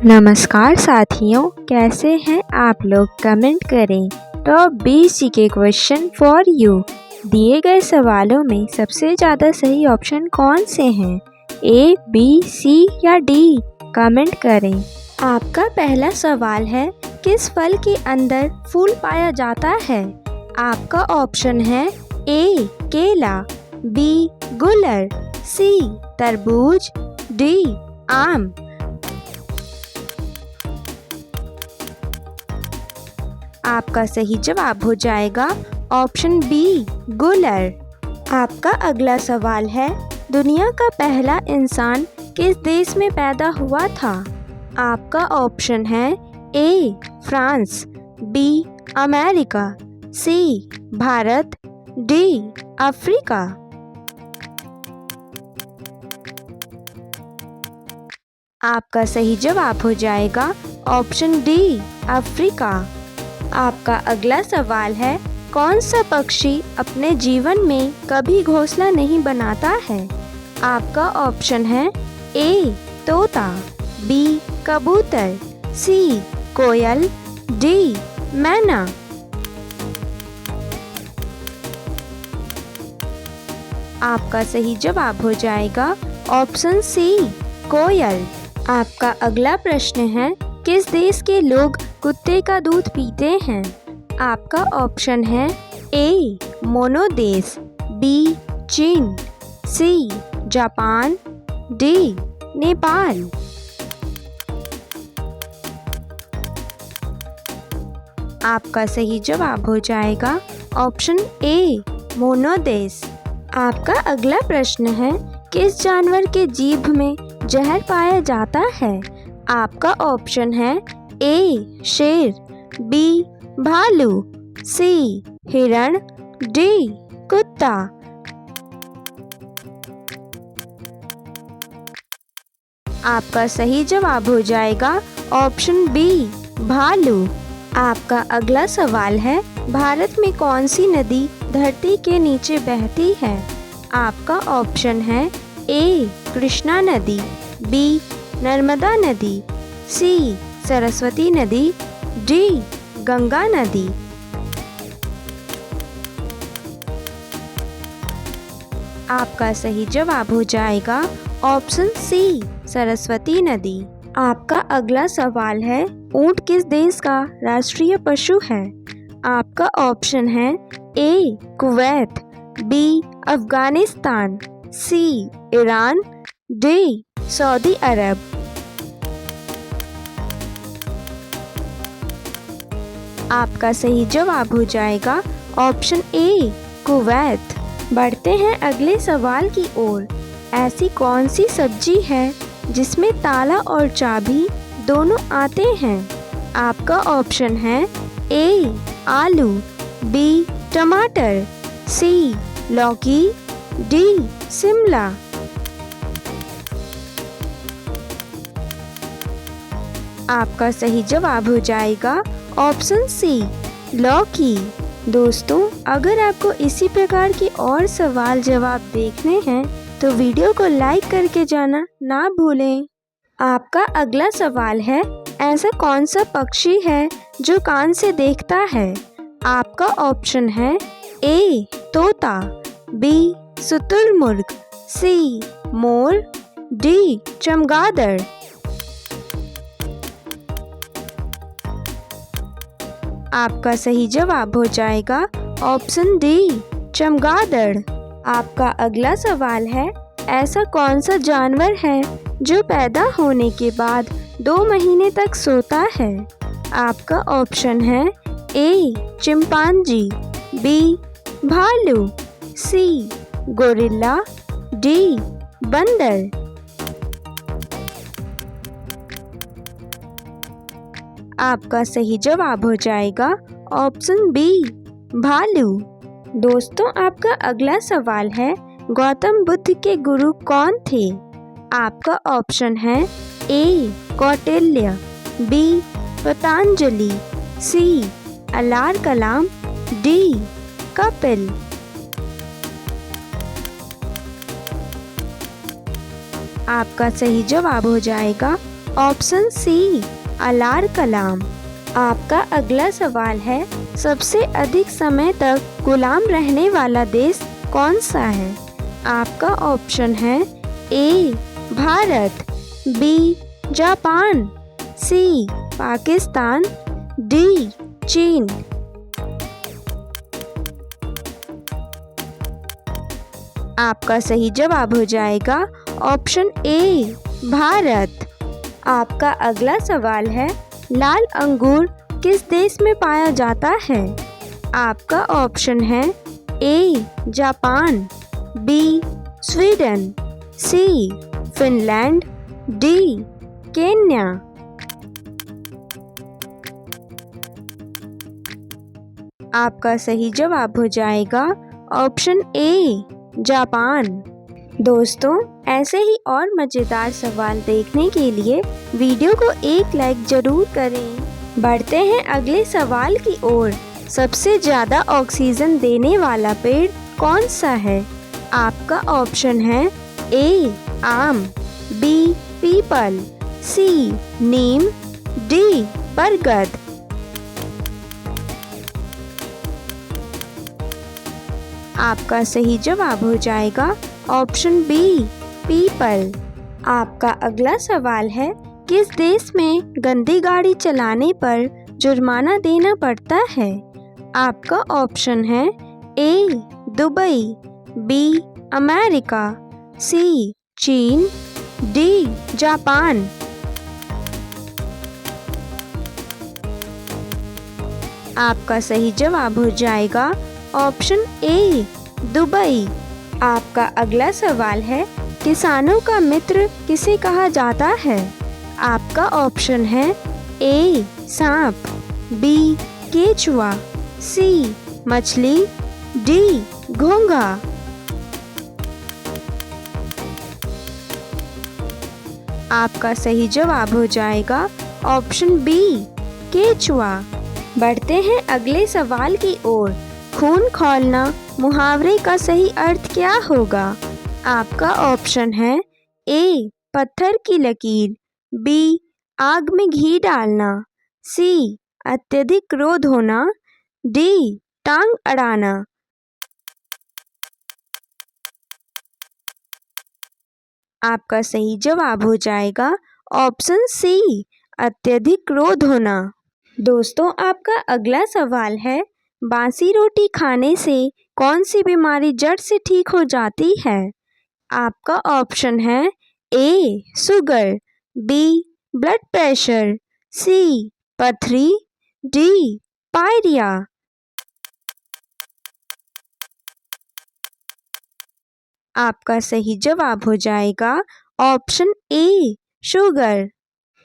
नमस्कार साथियों, कैसे हैं आप लोग? कमेंट करें। टॉप 20 के क्वेश्चन फॉर यू। दिए गए सवालों में सबसे ज़्यादा सही ऑप्शन कौन से हैं? ए, बी, सी या डी? कमेंट करें। आपका पहला सवाल है, किस फल के अंदर फूल पाया जाता है? आपका ऑप्शन है ए, केला, बी, गुलर, सी, तरबूज, डी, आम। आपका सही जवाब हो जाएगा ऑप्शन बी, गुलर। आपका अगला सवाल है, दुनिया का पहला इंसान किस देश में पैदा हुआ था? आपका ऑप्शन है ए, फ्रांस, बी, अमेरिका, सी, भारत, डी, अफ्रीका। आपका सही जवाब हो जाएगा ऑप्शन डी, अफ्रीका। आपका अगला सवाल है, कौन सा पक्षी अपने जीवन में कभी घोंसला नहीं बनाता है? आपका ऑप्शन है ए, तोता, बी, कबूतर, सी, कोयल, डी, मैना। आपका सही जवाब हो जाएगा ऑप्शन सी, कोयल। आपका अगला प्रश्न है, किस देश के लोग कुत्ते का दूध पीते हैं? आपका ऑप्शन है ए, मोनो देश, बी, चीन, सी, जापान, डी, नेपाल। आपका सही जवाब हो जाएगा ऑप्शन ए, मोनो देश। आपका अगला प्रश्न है, किस जानवर के जीभ में जहर पाया जाता है? आपका ऑप्शन है ए, शेर, बी, भालू, सी, हिरण, डी, कुत्ता। आपका सही जवाब हो जाएगा ऑप्शन बी, भालू। आपका अगला सवाल है, भारत में कौन सी नदी धरती के नीचे बहती है? आपका ऑप्शन है ए, कृष्णा नदी, बी, नर्मदा नदी, सी, सरस्वती नदी, डी, गंगा नदी। आपका सही जवाब हो जाएगा ऑप्शन सी, सरस्वती नदी। आपका अगला सवाल है, ऊंट किस देश का राष्ट्रीय पशु है? आपका ऑप्शन है ए, कुवैत, बी, अफगानिस्तान, सी, ईरान, डी, सऊदी अरब। आपका सही जवाब हो जाएगा ऑप्शन ए, कुवैत। बढ़ते हैं अगले सवाल की ओर। ऐसी कौन सी सब्जी है जिसमें ताला और चाबी दोनों आते हैं? आपका ऑप्शन है ए, आलू, बी, टमाटर, सी, लौकी, डी, शिमला। आपका सही जवाब हो जाएगा ऑप्शन सी, लौकी। दोस्तों, अगर आपको इसी प्रकार के और सवाल जवाब देखने हैं तो वीडियो को लाइक करके जाना ना भूलें। आपका अगला सवाल है, ऐसा कौन सा पक्षी है जो कान से देखता है? आपका ऑप्शन है ए, तोता, बी, शुतुरमुर्ग, सी, मोर, डी, चमगादड़। आपका सही जवाब हो जाएगा ऑप्शन डी, चमगादड़। आपका अगला सवाल है, ऐसा कौन सा जानवर है जो पैदा होने के बाद 2 महीने तक सोता है? आपका ऑप्शन है ए, चिंपांजी, बी, भालू, सी, गोरिल्ला, डी, बंदर। आपका सही जवाब हो जाएगा ऑप्शन बी, भालू। दोस्तों, आपका अगला सवाल है, गौतम बुद्ध के गुरु कौन थे? आपका ऑप्शन है ए, कौटिल्य, बी, पतंजलि, सी, अलार कलाम, डी, कपिल। आपका सही जवाब हो जाएगा ऑप्शन सी अलार कलाम। आपका अगला सवाल है, सबसे अधिक समय तक गुलाम रहने वाला देश कौन सा है? आपका ऑप्शन है ए भारत, बी जापान, सी पाकिस्तान, डी चीन। आपका सही जवाब हो जाएगा ऑप्शन ए भारत। आपका अगला सवाल है, लाल अंगूर किस देश में पाया जाता है? आपका ऑप्शन है A Japan, B Sweden, C Finland, D Kenya. आपका सही जवाब हो जाएगा ऑप्शन ए जापान। दोस्तों, ऐसे ही और मज़ेदार सवाल देखने के लिए वीडियो को एक लाइक जरूर करें। बढ़ते हैं अगले सवाल की ओर। सबसे ज़्यादा ऑक्सीजन देने वाला पेड़ कौन सा है? आपका ऑप्शन है ए आम, बी पीपल, सी नीम, डी बरगद। आपका सही जवाब हो जाएगा ऑप्शन बी पीपल। आपका अगला सवाल है, किस देश में गंदी गाड़ी चलाने पर जुर्माना देना पड़ता है? आपका ऑप्शन है ए दुबई, बी अमेरिका, सी चीन, डी जापान। आपका सही जवाब हो जाएगा ऑप्शन ए दुबई। आपका अगला सवाल है, किसानों का मित्र किसे कहा जाता है? आपका ऑप्शन है ए सांप, बी केचुआ, सी मछली, डी घोंघा। आपका सही जवाब हो जाएगा ऑप्शन बी केचुआ। बढ़ते हैं अगले सवाल की ओर। खून खौलना मुहावरे का सही अर्थ क्या होगा? आपका ऑप्शन है ए पत्थर की लकीर, बी आग में घी डालना, सी अत्यधिक क्रोध होना, डी टांग अड़ाना। आपका सही जवाब हो जाएगा ऑप्शन सी अत्यधिक क्रोध होना। दोस्तों, आपका अगला सवाल है, बासी रोटी खाने से कौन सी बीमारी जड़ से ठीक हो जाती है? आपका ऑप्शन है ए शुगर, बी ब्लड प्रेशर, सी पथरी, डी पायरिया। आपका सही जवाब हो जाएगा ऑप्शन ए शुगर।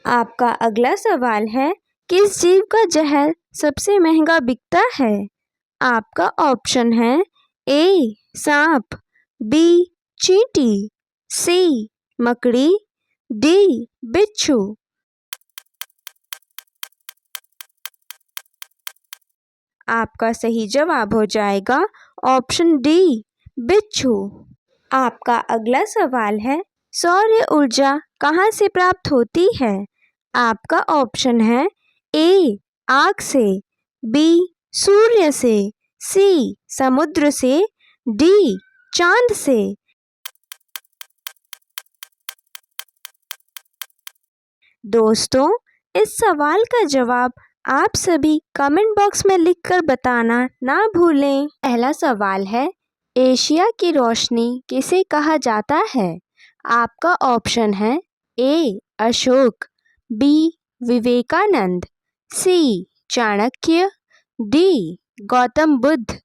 आपका अगला सवाल है, किस जीव का जहर सबसे महंगा बिकता है? आपका ऑप्शन है ए सांप, बी चींटी, सी मकड़ी, डी बिच्छू। आपका सही जवाब हो जाएगा ऑप्शन डी बिच्छू। आपका अगला सवाल है, सौर ऊर्जा कहाँ से प्राप्त होती है? आपका ऑप्शन है ए आग से, बी सूर्य से, सी समुद्र से, डी चांद से। दोस्तों, इस सवाल का जवाब आप सभी कमेंट बॉक्स में लिखकर बताना ना भूलें। पहला सवाल है, एशिया की रोशनी किसे कहा जाता है? आपका ऑप्शन है ए अशोक, बी विवेकानंद, सी चाणक्य, डी गौतम बुद्ध।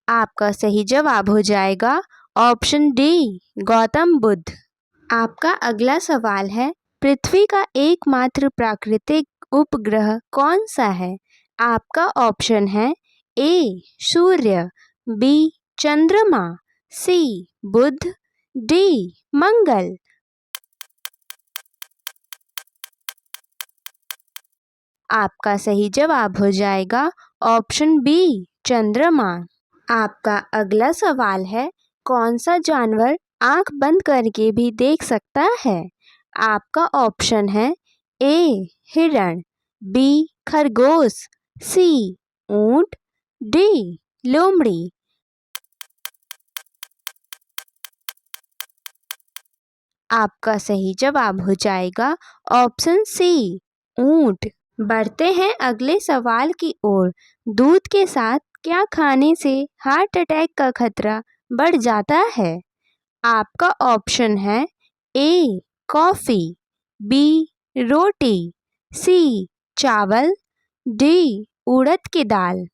आपका सही जवाब हो जाएगा ऑप्शन डी गौतम बुद्ध। आपका अगला सवाल है, पृथ्वी का एकमात्र प्राकृतिक उपग्रह कौन सा है? आपका ऑप्शन है ए सूर्य, बी चंद्रमा, सी बुध, डी मंगल। आपका सही जवाब हो जाएगा ऑप्शन बी चंद्रमा। आपका अगला सवाल है, कौन सा जानवर आंख बंद करके भी देख सकता है। आपका ऑप्शन है ए हिरण, बी खरगोश, सी ऊंट, डी लोमड़ी। आपका सही जवाब हो जाएगा ऑप्शन सी ऊंट। बढ़ते हैं अगले सवाल की ओर। दूध के साथ क्या खाने से हार्ट अटैक का खतरा बढ़ जाता है? आपका ऑप्शन है ए कॉफ़ी, बी रोटी, सी चावल, डी उड़द की दाल।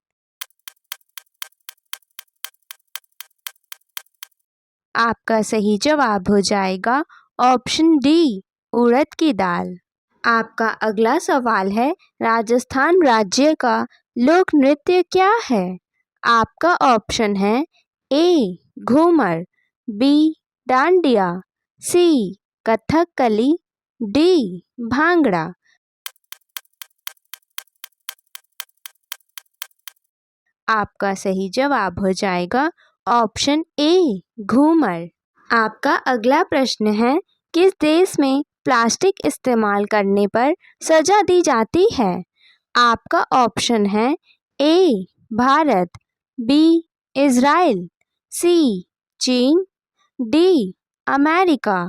आपका सही जवाब हो जाएगा ऑप्शन डी उड़द की दाल। आपका अगला सवाल है, राजस्थान राज्य का लोक नृत्य क्या है? आपका ऑप्शन है ए घूमर, बी डांडिया, सी कथकली, डी भांगड़ा। आपका सही जवाब हो जाएगा ऑप्शन ए घूमर। आपका अगला प्रश्न है, किस देश में प्लास्टिक इस्तेमाल करने पर सजा दी जाती है? आपका ऑप्शन है ए भारत, बी इज़राइल, सी चीन, डी अमेरिका।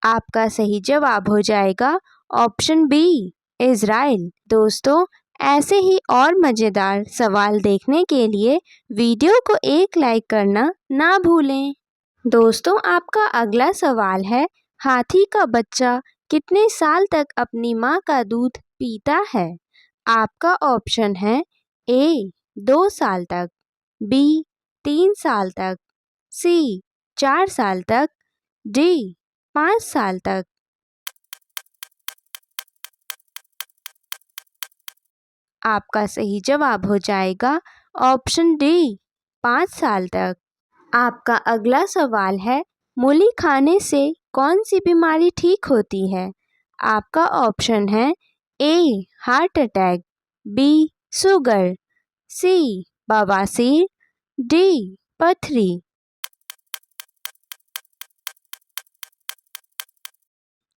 आपका सही जवाब हो जाएगा ऑप्शन बी इज़राइल। दोस्तों, ऐसे ही और मज़ेदार सवाल देखने के लिए वीडियो को एक लाइक करना ना भूलें। दोस्तों, आपका अगला सवाल है, हाथी का बच्चा कितने साल तक अपनी माँ का दूध पीता है? आपका ऑप्शन है ए 2 साल तक, बी 3 साल तक, सी 4 साल तक, डी 5 साल तक। आपका सही जवाब हो जाएगा ऑप्शन डी 5 साल तक। आपका अगला सवाल है, मूली खाने से कौन सी बीमारी ठीक होती है? आपका ऑप्शन है A heart attack, B sugar, C बवासीर, डी पथरी।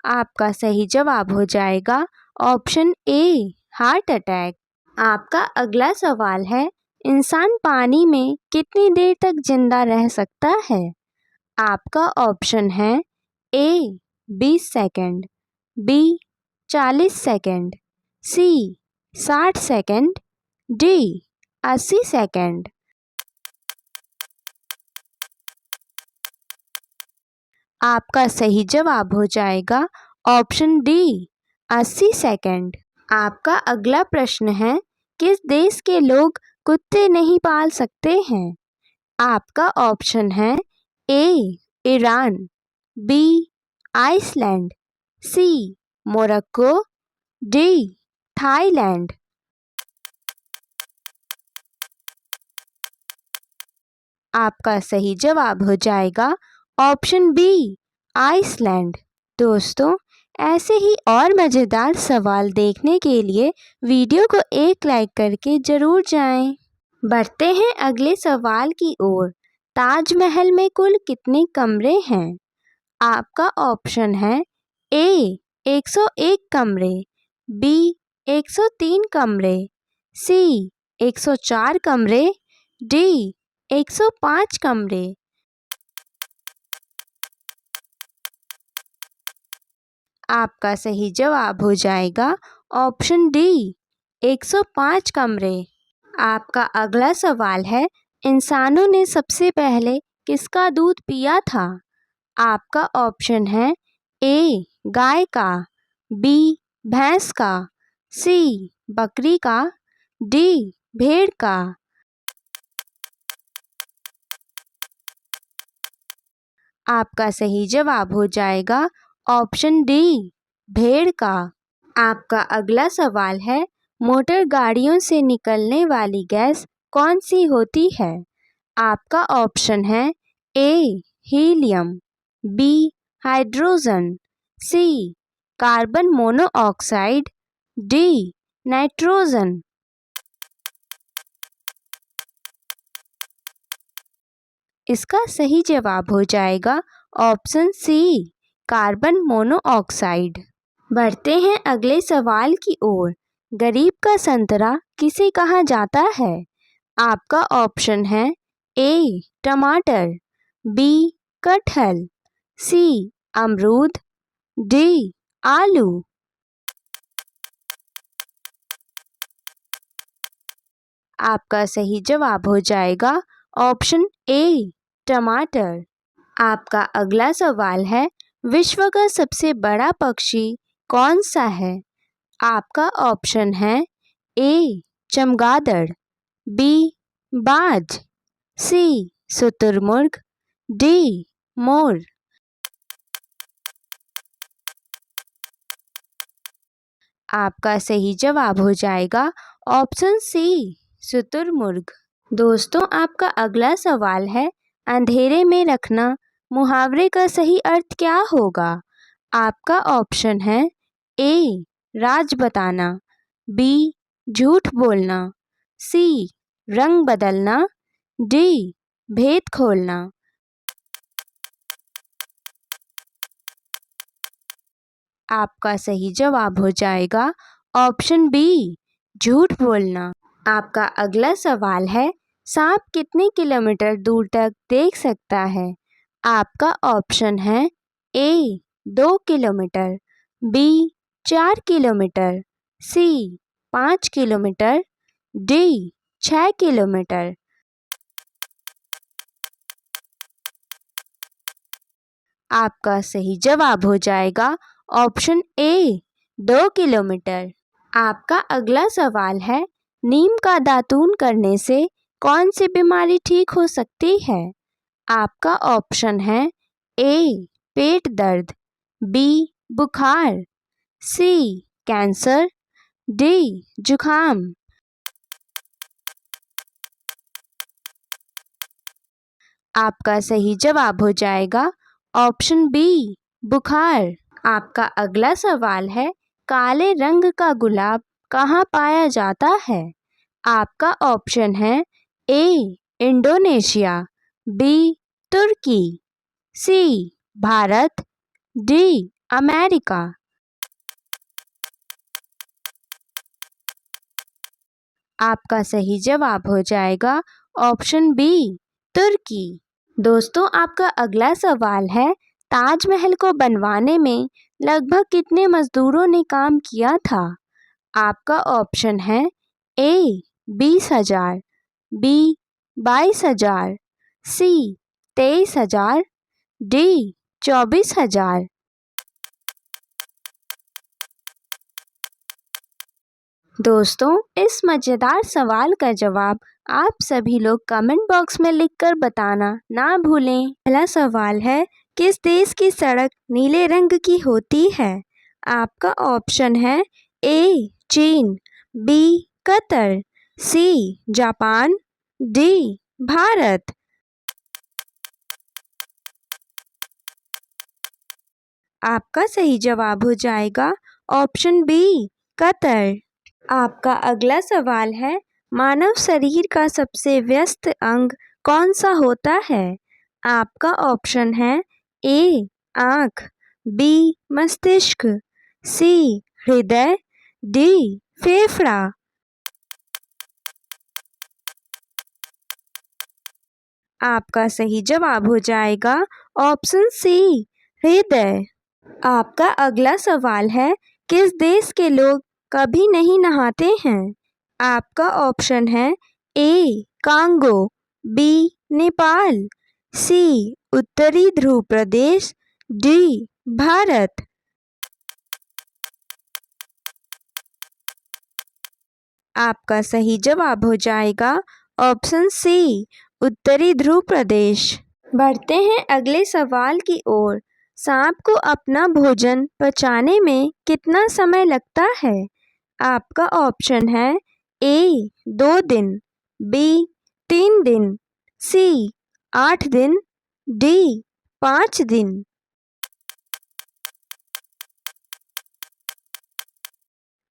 आपका सही जवाब हो जाएगा ऑप्शन ए हार्ट अटैक। आपका अगला सवाल है, इंसान पानी में कितनी देर तक जिंदा रह सकता है? आपका ऑप्शन है ए 20 सेकंड, बी 40 सेकंड, सी 60 सेकंड, डी 80 सेकंड। आपका सही जवाब हो जाएगा ऑप्शन डी 80 सेकंड। आपका अगला प्रश्न है, किस देश के लोग कुत्ते नहीं पाल सकते हैं? आपका ऑप्शन है ए ईरान, बी आइसलैंड, सी मोरक्को, डी थाईलैंड। आपका सही जवाब हो जाएगा ऑप्शन बी आइसलैंड। दोस्तों, ऐसे ही और मज़ेदार सवाल देखने के लिए वीडियो को एक लाइक करके ज़रूर जाएं। बढ़ते हैं अगले सवाल की ओर। ताजमहल में कुल कितने कमरे हैं? आपका ऑप्शन है ए 101 कमरे, बी 103 कमरे, सी 104 कमरे, डी 105 कमरे। आपका सही जवाब हो जाएगा ऑप्शन डी 105 कमरे। आपका अगला सवाल है, इंसानों ने सबसे पहले किसका दूध पिया था? आपका ऑप्शन है ए गाय का, बी भैंस का, सी बकरी का, डी भेड़ का। आपका सही जवाब हो जाएगा ऑप्शन डी भेड़ का। आपका अगला सवाल है, मोटर गाड़ियों से निकलने वाली गैस कौन सी होती है? आपका ऑप्शन है ए हीलियम, बी हाइड्रोजन, सी कार्बन मोनोऑक्साइड, डी नाइट्रोजन। इसका सही जवाब हो जाएगा ऑप्शन सी, कार्बन मोनोऑक्साइड। बढ़ते हैं अगले सवाल की ओर। गरीब का संतरा किसे कहा जाता है? आपका ऑप्शन है ए टमाटर, बी कटहल, सी अमरूद, डी आलू। आपका सही जवाब हो जाएगा ऑप्शन ए टमाटर। आपका अगला सवाल है, विश्व का सबसे बड़ा पक्षी कौन सा है? आपका ऑप्शन है ए चमगादड़, बी बाज, सी शुतुरमुर्ग, डी मोर। आपका सही जवाब हो जाएगा ऑप्शन सी शुतुरमुर्ग। दोस्तों, आपका अगला सवाल है, अंधेरे में रखना मुहावरे का सही अर्थ क्या होगा? आपका ऑप्शन है ए राज बताना, बी झूठ बोलना, सी रंग बदलना, डी भेद खोलना। आपका सही जवाब हो जाएगा ऑप्शन बी झूठ बोलना। आपका अगला सवाल है, सांप कितने किलोमीटर दूर तक देख सकता है? आपका ऑप्शन है ए 2 किलोमीटर, बी 4 किलोमीटर, सी 5 किलोमीटर, डी 6 किलोमीटर। आपका सही जवाब हो जाएगा ऑप्शन ए 2 किलोमीटर। आपका अगला सवाल है, नीम का दातून करने से कौन सी बीमारी ठीक हो सकती है? आपका ऑप्शन है ए पेट दर्द, बी बुखार, सी कैंसर, डी जुखाम। आपका सही जवाब हो जाएगा ऑप्शन बी बुखार। आपका अगला सवाल है, काले रंग का गुलाब कहाँ पाया जाता है? आपका ऑप्शन है ए इंडोनेशिया, बी तुर्की, सी भारत, डी अमेरिका। आपका सही जवाब हो जाएगा ऑप्शन बी तुर्की। दोस्तों, आपका अगला सवाल है, ताजमहल को बनवाने में लगभग कितने मजदूरों ने काम किया था? आपका ऑप्शन है ए 20,000, बी 22,000, सी 23,000, डी 24,000। दोस्तों, इस मज़ेदार सवाल का जवाब आप सभी लोग कमेंट बॉक्स में लिखकर बताना ना भूलें। पहला सवाल है, किस देश की सड़क नीले रंग की होती है? आपका ऑप्शन है ए चीन, B Qatar, C Japan, D Bharat. आपका सही जवाब हो जाएगा ऑप्शन बी कतर। आपका अगला सवाल है, मानव शरीर का सबसे व्यस्त अंग कौन सा होता है? आपका ऑप्शन है ए आँख, बी मस्तिष्क, सी हृदय, डी फेफड़ा। आपका सही जवाब हो जाएगा ऑप्शन सी हृदय। आपका अगला सवाल है, किस देश के लोग कभी नहीं नहाते हैं? आपका ऑप्शन है ए कांगो, बी नेपाल, सी उत्तरी ध्रुव प्रदेश, डी भारत। आपका सही जवाब हो जाएगा ऑप्शन सी उत्तरी ध्रुव प्रदेश। बढ़ते हैं अगले सवाल की ओर। सांप को अपना भोजन पचाने में कितना समय लगता है? आपका ऑप्शन है ए 2 दिन, बी 3 दिन, सी 8 दिन, डी 5 दिन।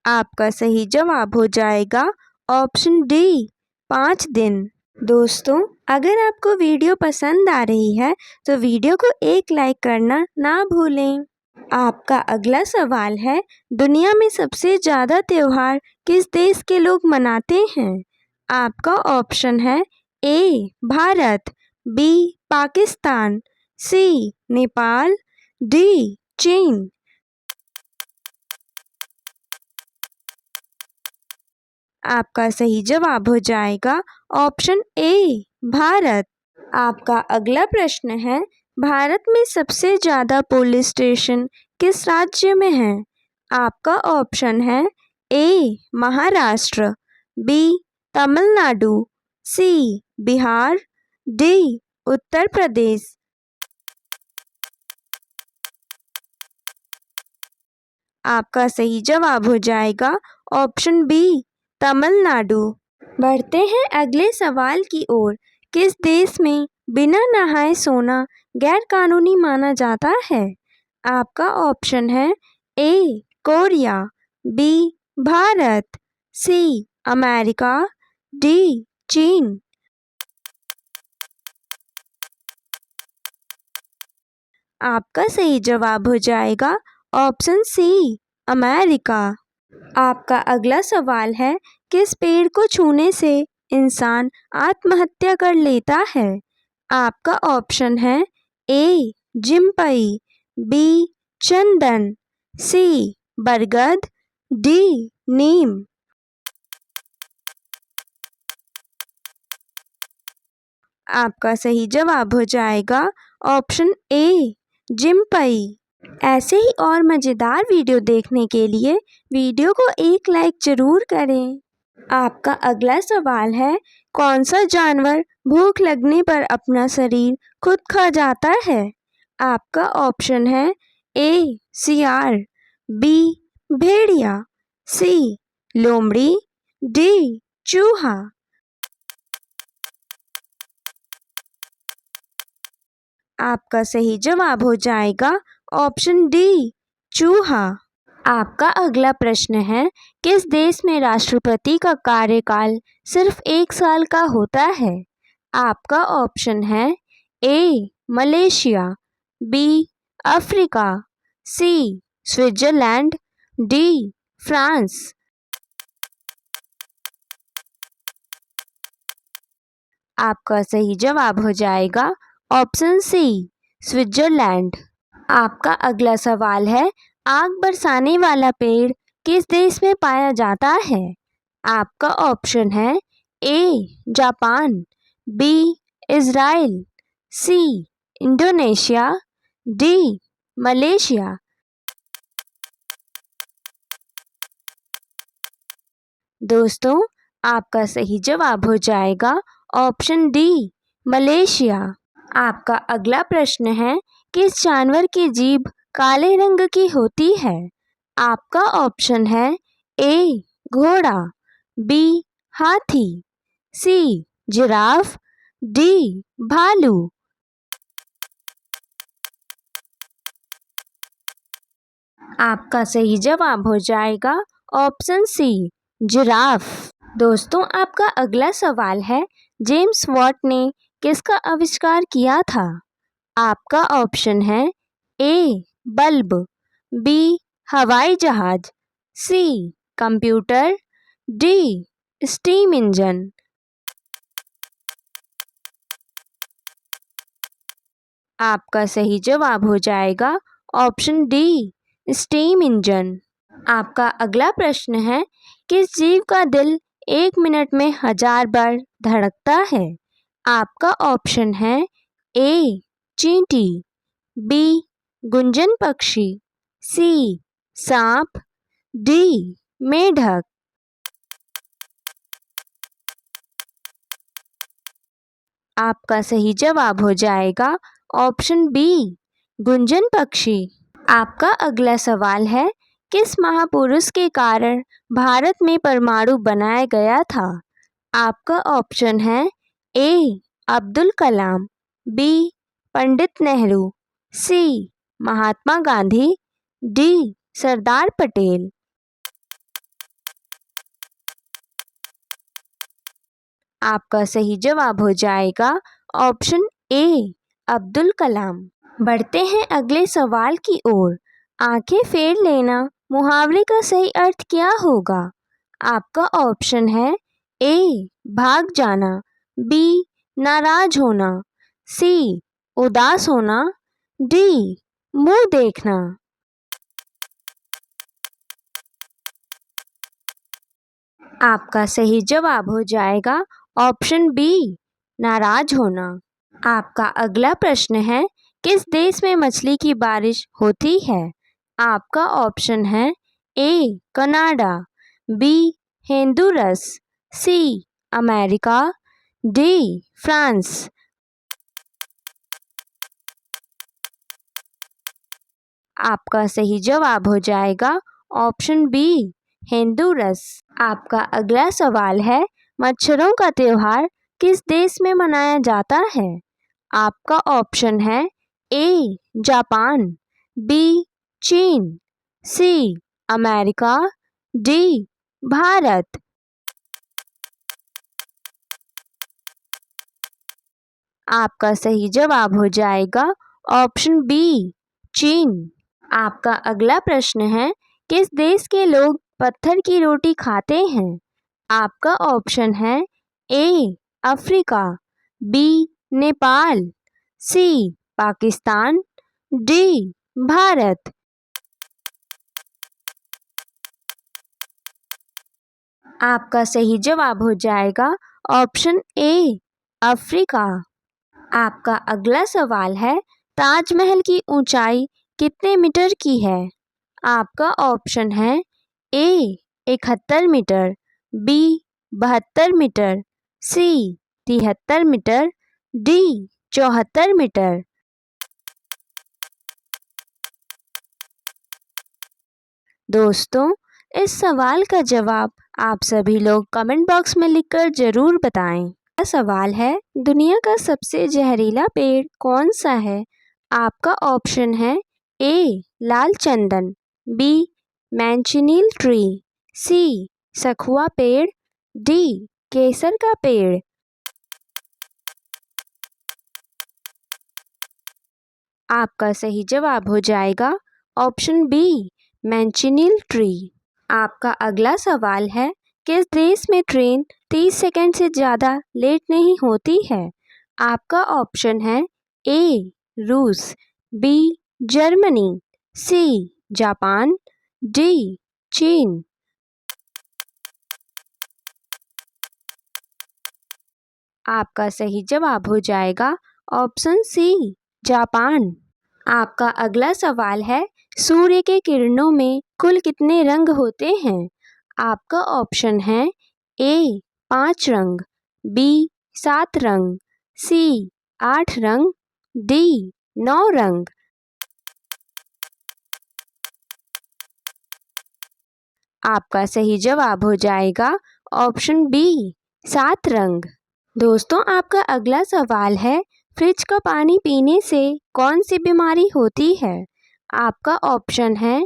आपका सही जवाब हो जाएगा ऑप्शन डी 5 दिन। दोस्तों, अगर आपको वीडियो पसंद आ रही है तो वीडियो को एक लाइक करना ना भूलें। आपका अगला सवाल है, दुनिया में सबसे ज़्यादा त्योहार किस देश के लोग मनाते हैं? आपका ऑप्शन है ए भारत, बी पाकिस्तान, सी नेपाल, डी चीन। आपका सही जवाब हो जाएगा ऑप्शन ए भारत। आपका अगला प्रश्न है, भारत में सबसे ज़्यादा पुलिस स्टेशन किस राज्य में है? आपका ऑप्शन है ए महाराष्ट्र, बी तमिलनाडु, सी बिहार, डी उत्तर प्रदेश। आपका सही जवाब हो जाएगा ऑप्शन बी तमिलनाडु। बढ़ते हैं अगले सवाल की ओर। किस देश में बिना नहाए सोना गैर कानूनी माना जाता है? आपका ऑप्शन है A Korea, B Bharat, C America, D चीन। आपका सही जवाब हो जाएगा ऑप्शन सी अमेरिका। आपका अगला सवाल है, किस पेड़ को छूने से इंसान आत्महत्या कर लेता है? आपका ऑप्शन है ए जिम्पई, बी चंदन, सी बरगद, डी नीम। आपका सही जवाब हो जाएगा ऑप्शन ए जिम्पई। ऐसे ही और मज़ेदार वीडियो देखने के लिए वीडियो को एक लाइक ज़रूर करें। आपका अगला सवाल है, कौन सा जानवर भूख लगने पर अपना शरीर खुद खा जाता है? आपका ऑप्शन है ए सियार, बी भेड़िया, सी लोमड़ी, डी चूहा। आपका सही जवाब हो जाएगा ऑप्शन डी चूहा। आपका अगला प्रश्न है, किस देश में राष्ट्रपति का कार्यकाल सिर्फ 1 साल का होता है? आपका ऑप्शन है A Malaysia, B Africa, C Switzerland, D France. आपका सही जवाब हो जाएगा ऑप्शन सी स्विट्जरलैंड। आपका अगला सवाल है, आग बरसाने वाला पेड़ किस देश में पाया जाता है? आपका ऑप्शन है A Japan, B Israel, C Indonesia, D Malaysia. दोस्तों, आपका सही जवाब हो जाएगा ऑप्शन डी मलेशिया। आपका अगला प्रश्न है, किस जानवर की जीभ काले रंग की होती है? आपका ऑप्शन है ए घोड़ा, बी हाथी, सी जिराफ, डी भालू। आपका सही जवाब हो जाएगा ऑप्शन सी जिराफ। दोस्तों, आपका अगला सवाल है, जेम्स वॉट ने किसका आविष्कार किया था? आपका ऑप्शन है ए बल्ब, बी हवाई जहाज, सी कंप्यूटर, डी स्टीम इंजन। आपका सही जवाब हो जाएगा ऑप्शन डी स्टीम इंजन। आपका अगला प्रश्न है, किस जीव का दिल 1 मिनट में 1000 बार धड़कता है? आपका ऑप्शन है ए चींटी, बी गुंजन पक्षी, सी सांप, डी मेढक। आपका सही जवाब हो जाएगा ऑप्शन बी गुंजन पक्षी। आपका अगला सवाल है, किस महापुरुष के कारण भारत में परमाणु बनाया गया था? आपका ऑप्शन है ए अब्दुल कलाम, बी पंडित नेहरू, सी महात्मा गांधी, डी सरदार पटेल। आपका सही जवाब हो जाएगा ऑप्शन ए, अब्दुल कलाम। बढ़ते हैं अगले सवाल की ओर। आंखें फेर लेना मुहावरे का सही अर्थ क्या होगा? आपका ऑप्शन है ए, भाग जाना, बी, नाराज होना, सी, उदास होना, डी, मुंह देखना। आपका सही जवाब हो जाएगा ऑप्शन बी, नाराज होना। आपका अगला प्रश्न है, किस देश में मछली की बारिश होती है? आपका ऑप्शन है ए, कनाडा, बी, होंडुरस, सी, अमेरिका, डी, फ्रांस। आपका सही जवाब हो जाएगा ऑप्शन बी, होंडुरस। आपका अगला सवाल है, मच्छरों का त्योहार किस देश में मनाया जाता है? आपका ऑप्शन है ए, जापान, बी, चीन, सी, अमेरिका, डी, भारत। आपका सही जवाब हो जाएगा ऑप्शन बी, चीन। आपका अगला प्रश्न है, किस देश के लोग पत्थर की रोटी खाते हैं? आपका ऑप्शन है ए, अफ्रीका, बी, नेपाल, सी, पाकिस्तान, डी, भारत। आपका सही जवाब हो जाएगा ऑप्शन ए, अफ्रीका। आपका अगला सवाल है, ताजमहल की ऊंचाई कितने मीटर की है? आपका ऑप्शन है ए, 71 मीटर, बी, 72 मीटर, सी, 73 मीटर, डी, 74 मीटर। दोस्तों, इस सवाल का जवाब आप सभी लोग कमेंट बॉक्स में लिखकर ज़रूर बताएं। यह सवाल है, दुनिया का सबसे जहरीला पेड़ कौन सा है? आपका ऑप्शन है ए, लाल चंदन, बी, मैंचिनील ट्री, सी, सखुआ पेड़, डी, केसर का पेड़। आपका सही जवाब हो जाएगा ऑप्शन बी, मैंचिनील ट्री। आपका अगला सवाल है, किस देश में ट्रेन 30 सेकंड से ज़्यादा लेट नहीं होती है? आपका ऑप्शन है ए, रूस, बी, जर्मनी, सी, जापान, डी, चीन। आपका सही जवाब हो जाएगा ऑप्शन सी, जापान। आपका अगला सवाल है, सूर्य के किरणों में कुल कितने रंग होते हैं? आपका ऑप्शन है ए, 5 रंग, बी, 7 रंग, सी, 8 रंग, डी, 9 रंग। आपका सही जवाब हो जाएगा ऑप्शन बी, 7 रंग। दोस्तों, आपका अगला सवाल है, फ्रिज का पानी पीने से कौन सी बीमारी होती है? आपका ऑप्शन है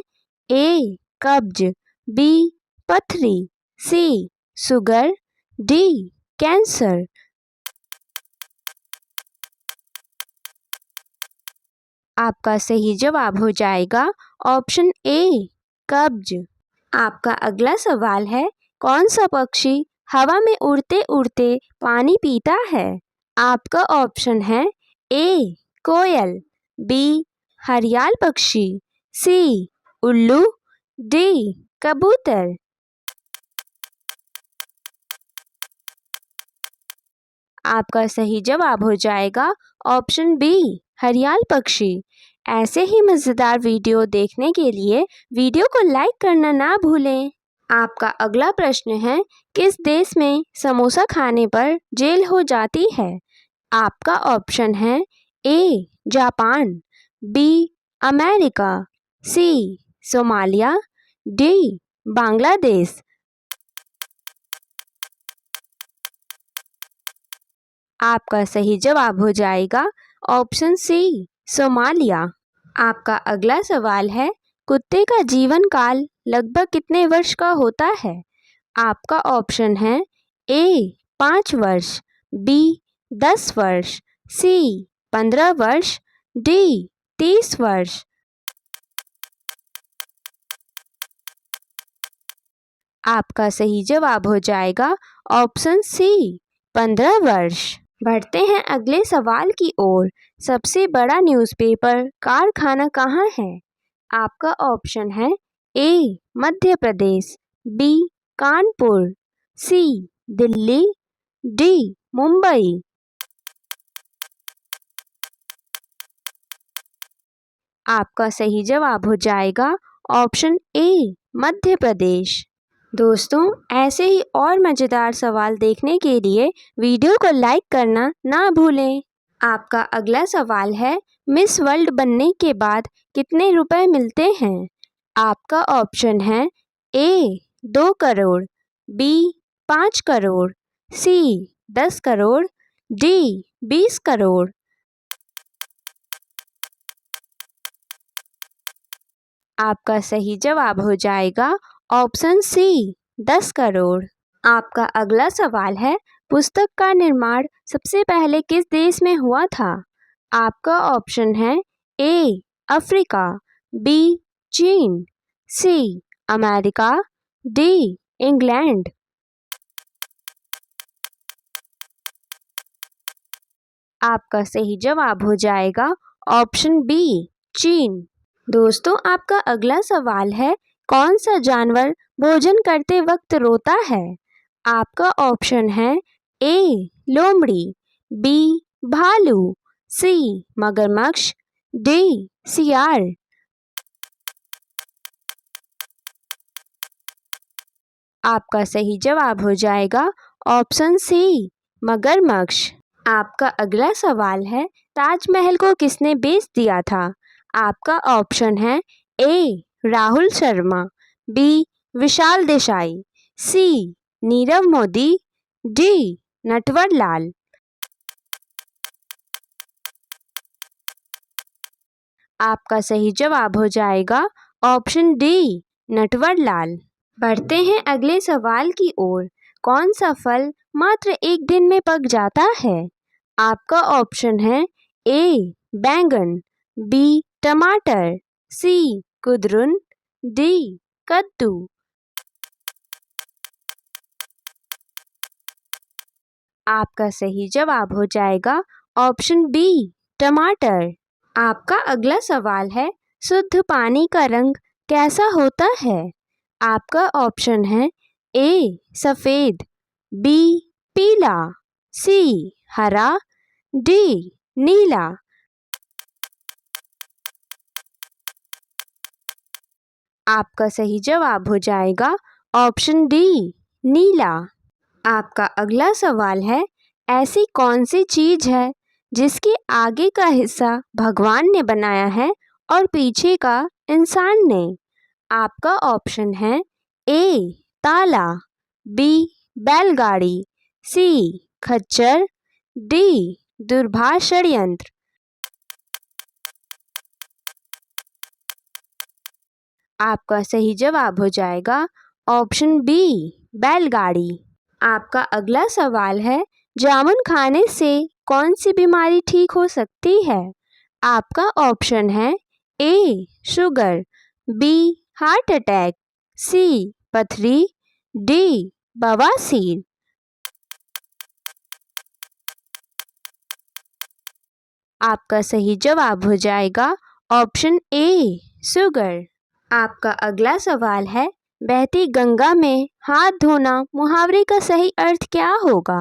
ए, कब्ज, बी, पथरी, सी, शुगर, डी, कैंसर। आपका सही जवाब हो जाएगा ऑप्शन ए, कब्ज। आपका अगला सवाल है, कौन सा पक्षी हवा में उड़ते उड़ते पानी पीता है? आपका ऑप्शन है ए, कोयल, बी, हरियाल पक्षी, सी, उल्लू, डी, कबूतर। आपका सही जवाब हो जाएगा ऑप्शन बी, हरियाल पक्षी। ऐसे ही मज़ेदार वीडियो देखने के लिए वीडियो को लाइक करना ना भूलें। आपका अगला प्रश्न है, किस देश में समोसा खाने पर जेल हो जाती है? आपका ऑप्शन है A, Japan, B, America, C, Somalia, D, Bangladesh. आपका सही जवाब हो जाएगा ऑप्शन सी, सोमालिया। आपका अगला सवाल है, कुत्ते का जीवन काल लगभग कितने वर्ष का होता है? आपका ऑप्शन है ए, 5 वर्ष, बी 10 वर्ष, सी 15 वर्ष, डी 30 वर्ष। आपका सही जवाब हो जाएगा ऑप्शन सी 15 वर्ष। बढ़ते हैं अगले सवाल की ओर। सबसे बड़ा न्यूज़पेपर कारखाना कहाँ है? आपका ऑप्शन है ए मध्य प्रदेश, बी कानपुर, सी दिल्ली, डी मुंबई। आपका सही जवाब हो जाएगा ऑप्शन ए मध्य प्रदेश। दोस्तों, ऐसे ही और मज़ेदार सवाल देखने के लिए वीडियो को लाइक करना ना भूलें। आपका अगला सवाल है, मिस वर्ल्ड बनने के बाद कितने रुपए मिलते हैं? आपका ऑप्शन है ए 2 करोड़, बी 5 करोड़, सी 10 करोड़, डी 20 करोड़। आपका सही जवाब हो जाएगा ऑप्शन सी 10 करोड़। आपका अगला सवाल है, पुस्तक का निर्माण सबसे पहले किस देश में हुआ था? आपका ऑप्शन है ए अफ्रीका, बी चीन, सी अमेरिका, डी इंग्लैंड। आपका सही जवाब हो जाएगा ऑप्शन बी चीन। दोस्तों, आपका अगला सवाल है, कौन सा जानवर भोजन करते वक्त रोता है? आपका ऑप्शन है ए लोमड़ी, बी भालू, सी मगरमच्छ, डी सियार। आपका सही जवाब हो जाएगा ऑप्शन सी मगरमच्छ। आपका अगला सवाल है, ताजमहल को किसने बेच दिया था? आपका ऑप्शन है ए राहुल शर्मा, बी विशाल देसाई, सी नीरव मोदी, डी नटवर लाल। आपका सही जवाब हो जाएगा ऑप्शन डी नटवर लाल। बढ़ते हैं अगले सवाल की ओर। कौन सा फल मात्र एक दिन में पक जाता है? आपका ऑप्शन है ए बैंगन, बी टमाटर, सी कुदरुन, डी कद्दू। आपका सही जवाब हो जाएगा ऑप्शन बी टमाटर। आपका अगला सवाल है, शुद्ध पानी का रंग कैसा होता है? आपका ऑप्शन है ए सफ़ेद, बी पीला, सी हरा, डी नीला। आपका सही जवाब हो जाएगा ऑप्शन डी नीला। आपका अगला सवाल है, ऐसी कौन सी चीज़ है जिसके आगे का हिस्सा भगवान ने बनाया है और पीछे का इंसान ने? आपका ऑप्शन है ए ताला, बी बैलगाड़ी, सी खच्चर, डी दूरभाष षड्यंत्र। आपका सही जवाब हो जाएगा ऑप्शन बी बैलगाड़ी। आपका अगला सवाल है, जामुन खाने से कौन सी बीमारी ठीक हो सकती है? आपका ऑप्शन है ए शुगर, बी हार्ट अटैक, सी पथरी, डी बवासीर। आपका सही जवाब हो जाएगा ऑप्शन ए शुगर। आपका अगला सवाल है, बहती गंगा में हाथ धोना मुहावरे का सही अर्थ क्या होगा?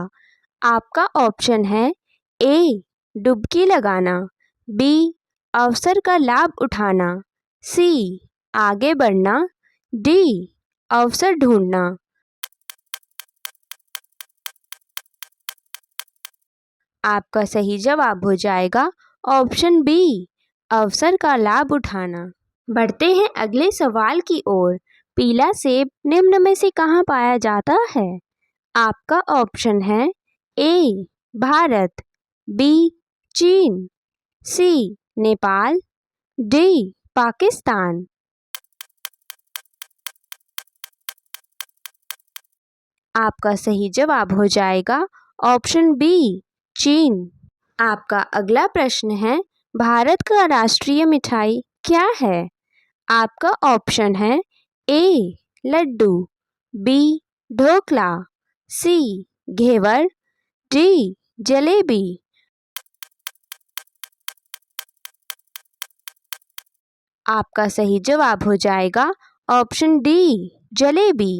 आपका ऑप्शन है ए डुबकी लगाना, बी अवसर का लाभ उठाना, सी आगे बढ़ना, डी अवसर ढूंढना। आपका सही जवाब हो जाएगा ऑप्शन बी अवसर का लाभ उठाना। बढ़ते हैं अगले सवाल की ओर। पीला सेब निम्न में से कहाँ पाया जाता है? आपका ऑप्शन है ए भारत, बी चीन, सी नेपाल, डी पाकिस्तान। आपका सही जवाब हो जाएगा ऑप्शन बी चीन। आपका अगला प्रश्न है, भारत का राष्ट्रीय मिठाई क्या है? आपका ऑप्शन है ए लड्डू, बी ढोकला, सी घेवर, डी जलेबी। आपका सही जवाब हो जाएगा ऑप्शन डी जलेबी।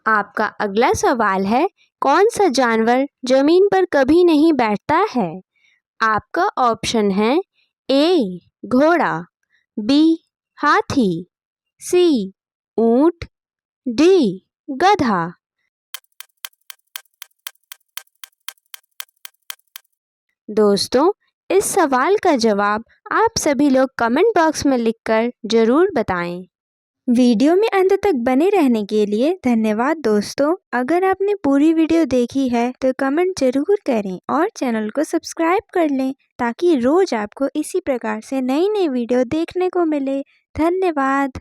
आपका अगला सवाल है, कौन सा जानवर जमीन पर कभी नहीं बैठता है? आपका ऑप्शन है ए घोड़ा, बी हाथी, सी ऊंट, डी गधा। दोस्तों, इस सवाल का जवाब आप सभी लोग कमेंट बॉक्स में लिखकर ज़रूर बताएं। वीडियो में अंत तक बने रहने के लिए धन्यवाद दोस्तों। अगर आपने पूरी वीडियो देखी है तो कमेंट ज़रूर करें और चैनल को सब्सक्राइब कर लें ताकि रोज़ आपको इसी प्रकार से नई नई वीडियो देखने को मिले। धन्यवाद।